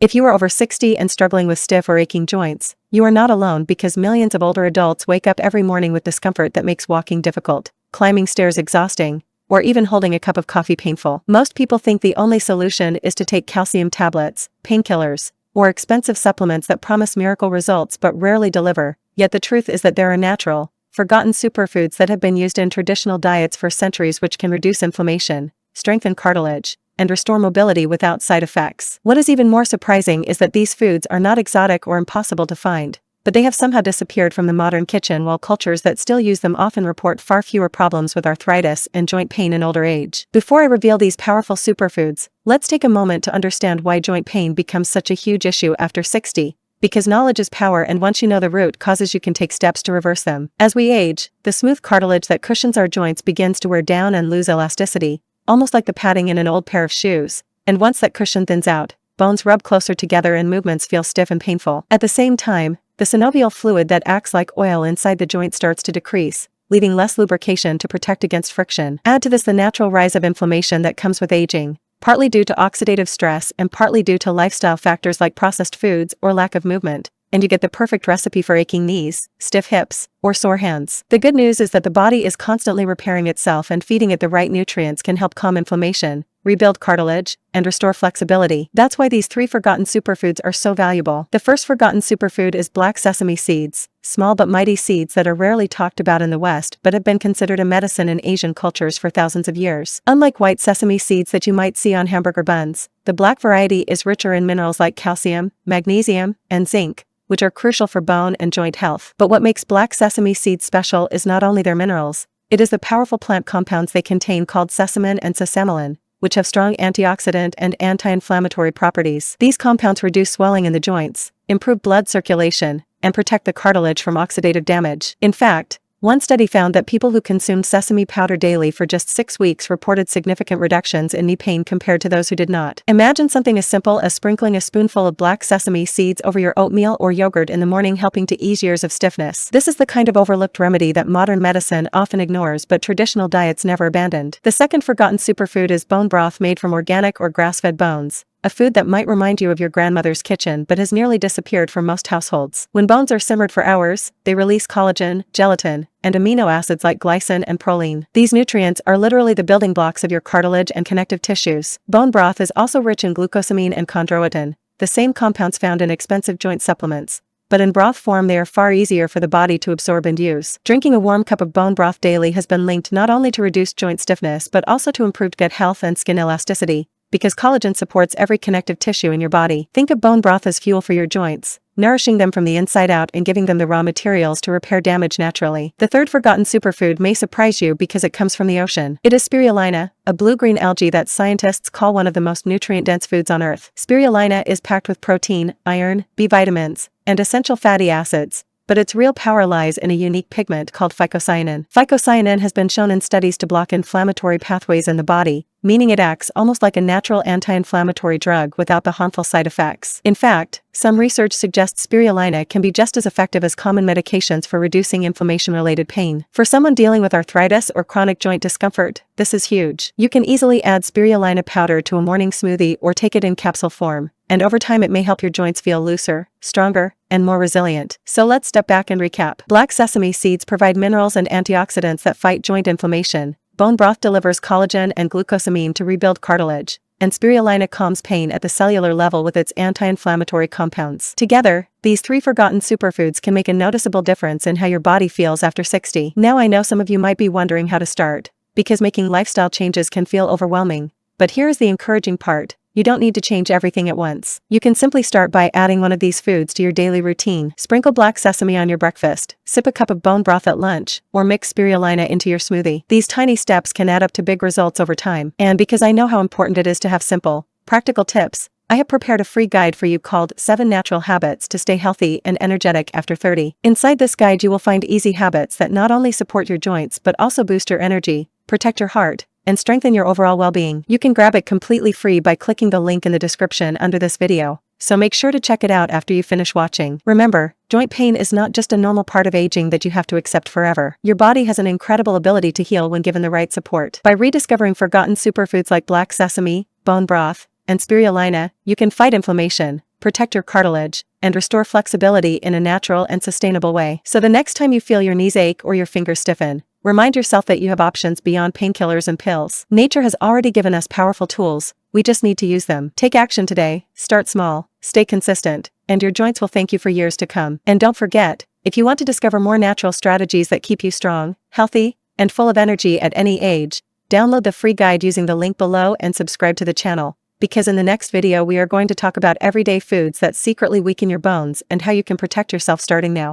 If you are over 60 and struggling with stiff or aching joints, you are not alone because millions of older adults wake up every morning with discomfort that makes walking difficult, climbing stairs exhausting, or even holding a cup of coffee painful. Most people think the only solution is to take calcium tablets, painkillers, or expensive supplements that promise miracle results but rarely deliver, yet the truth is that there are natural, forgotten superfoods that have been used in traditional diets for centuries which can reduce inflammation, strengthen cartilage, and restore mobility without side effects. What is even more surprising is that these foods are not exotic or impossible to find, but they have somehow disappeared from the modern kitchen, while cultures that still use them often report far fewer problems with arthritis and joint pain in older age. Before I reveal these powerful superfoods, let's take a moment to understand why joint pain becomes such a huge issue after 60. Because knowledge is power, and once you know the root causes, you can take steps to reverse them. As we age, the smooth cartilage that cushions our joints begins to wear down and lose elasticity, almost like the padding in an old pair of shoes, and once that cushion thins out, bones rub closer together and movements feel stiff and painful. At the same time, the synovial fluid that acts like oil inside the joint starts to decrease, leaving less lubrication to protect against friction. Add to this the natural rise of inflammation that comes with aging, partly due to oxidative stress and partly due to lifestyle factors like processed foods or lack of movement, and you get the perfect recipe for aching knees, stiff hips, or sore hands. The good news is that the body is constantly repairing itself, and feeding it the right nutrients can help calm inflammation, rebuild cartilage, and restore flexibility. That's why these 3 forgotten superfoods are so valuable. The first forgotten superfood is black sesame seeds, small but mighty seeds that are rarely talked about in the West but have been considered a medicine in Asian cultures for thousands of years. Unlike white sesame seeds that you might see on hamburger buns, the black variety is richer in minerals like calcium, magnesium, and zinc, which are crucial for bone and joint health. But what makes black sesame seeds special is not only their minerals, it is the powerful plant compounds they contain called sesamin and sesamelin, which have strong antioxidant and anti-inflammatory properties. These compounds reduce swelling in the joints, improve blood circulation, and protect the cartilage from oxidative damage. In fact, one study found that people who consumed sesame powder daily for just 6 weeks reported significant reductions in knee pain compared to those who did not. Imagine something as simple as sprinkling a spoonful of black sesame seeds over your oatmeal or yogurt in the morning, helping to ease years of stiffness. This is the kind of overlooked remedy that modern medicine often ignores but traditional diets never abandoned. The second forgotten superfood is bone broth made from organic or grass-fed bones, a food that might remind you of your grandmother's kitchen but has nearly disappeared from most households. When bones are simmered for hours, they release collagen, gelatin, and amino acids like glycine and proline. These nutrients are literally the building blocks of your cartilage and connective tissues. Bone broth is also rich in glucosamine and chondroitin, the same compounds found in expensive joint supplements, but in broth form they are far easier for the body to absorb and use. Drinking a warm cup of bone broth daily has been linked not only to reduced joint stiffness but also to improved gut health and skin elasticity, because collagen supports every connective tissue in your body. Think of bone broth as fuel for your joints, nourishing them from the inside out and giving them the raw materials to repair damage naturally. The third forgotten superfood may surprise you because it comes from the ocean. It is spirulina, a blue-green algae that scientists call one of the most nutrient-dense foods on Earth. Spirulina is packed with protein, iron, B vitamins, and essential fatty acids, but its real power lies in a unique pigment called phycocyanin. Phycocyanin has been shown in studies to block inflammatory pathways in the body, meaning it acts almost like a natural anti-inflammatory drug without the harmful side effects. In fact, some research suggests spirulina can be just as effective as common medications for reducing inflammation-related pain. For someone dealing with arthritis or chronic joint discomfort, this is huge. You can easily add spirulina powder to a morning smoothie or take it in capsule form, and over time it may help your joints feel looser, stronger, and more resilient. So let's step back and recap. Black sesame seeds provide minerals and antioxidants that fight joint inflammation. Bone broth delivers collagen and glucosamine to rebuild cartilage, and spirulina calms pain at the cellular level with its anti-inflammatory compounds. Together, these 3 forgotten superfoods can make a noticeable difference in how your body feels after 60. Now I know some of you might be wondering how to start, because making lifestyle changes can feel overwhelming. But here is the encouraging part. You don't need to change everything at once. You can simply start by adding one of these foods to your daily routine. Sprinkle black sesame on your breakfast, sip a cup of bone broth at lunch, or mix spirulina into your smoothie. These tiny steps can add up to big results over time. And because I know how important it is to have simple, practical tips, I have prepared a free guide for you called 7 Natural Habits to Stay Healthy and Energetic After 30. Inside this guide you will find easy habits that not only support your joints but also boost your energy, protect your heart, and strengthen your overall well-being. You can grab it completely free by clicking the link in the description under this video, so make sure to check it out after you finish watching. Remember, joint pain is not just a normal part of aging that you have to accept forever. Your body has an incredible ability to heal when given the right support. By rediscovering forgotten superfoods like black sesame, bone broth, and spirulina, you can fight inflammation, protect your cartilage, and restore flexibility in a natural and sustainable way. So the next time you feel your knees ache or your fingers stiffen, remind yourself that you have options beyond painkillers and pills. Nature has already given us powerful tools, we just need to use them. Take action today, start small, stay consistent, and your joints will thank you for years to come. And don't forget, if you want to discover more natural strategies that keep you strong, healthy, and full of energy at any age, download the free guide using the link below and subscribe to the channel, because in the next video we are going to talk about everyday foods that secretly weaken your bones and how you can protect yourself starting now.